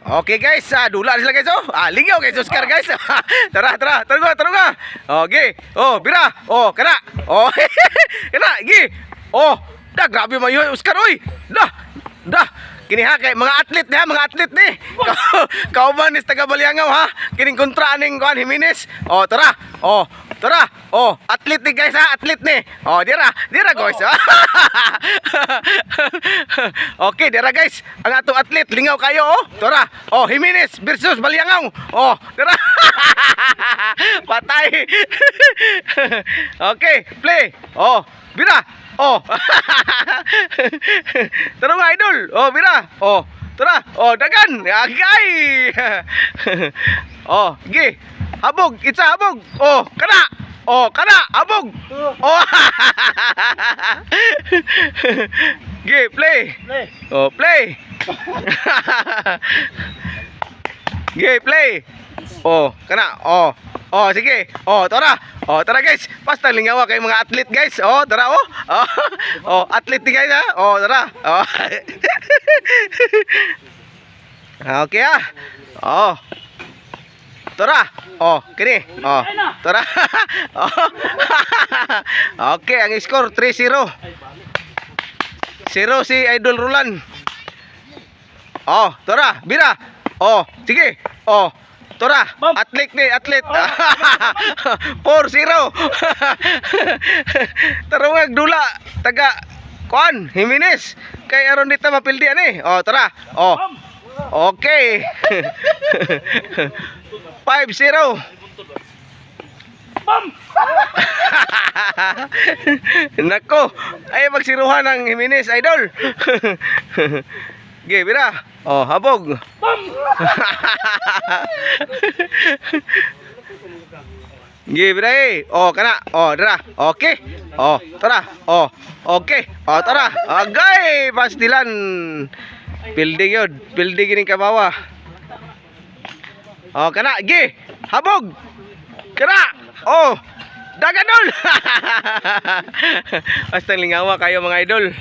Okay guys, dula sila guys oh. Lingaw guys Oscar guys. Tara, tarunga. Okay. Oh, bira. Oh, kana. Oh. Kana, gi. Oh, dah grabe man yun Oscar oy. Dah. Kini ha kay mga atlet ni ha, mga atlet ni. Kauban is taga Baliangaw ha. Kining kontra ning kuan Jimenez. Oh, tara. Oh, atlet ni guys ha, atlet ni. Oh, dira guys. Okay, dira guys. Ang atong atlet lingaw kayo oh. Tara. Oh, Jimenez versus Baliangaw. Oh, dira. Patay. Okay, play. Oh, bira. Oh. Tara mga idol. Oh, bira. Oh, tara. Oh, dagan. Agay. Oh, gi. Habog, itsa habog. Oh, kana. Oh, kana, habog. Oh. Gi, play. Oh, play. Gi, play. Oh, kana. Oh, sige. Oh, tara. Oh, tara guys. Basta lingawa kay mga atlet guys. Oh, tara oh. Oh, atlet ni guys ha. Oh, tara. Oh. Okay ah. Oh. Tara. Oh, kini. Oh, tara. Oh. Okay, ang score 3-0. 0 si Idol Roland. Oh, tara, bira. Oh, sige. Oh, tara. Atlet ni, atlet. 4-0. Tarungag dula taga kuan Jimenez kay aron dita mapildian eh. Oh, tara. Oh. Okay. 5-0. Nako, ay magsiruhan ng Jimenez idol. Ge, bira. Oh, habog. Ge, bira eh. Oh, kana. Oh, dara. Okay. Oh, tara. Oh, okay. Oh, tara. Agay, pastilan. Building yun. Building gining kabawa. Oh, kana. Ge, habog. Kana. Oh, daganol. Basta lingawa kayo mga idol.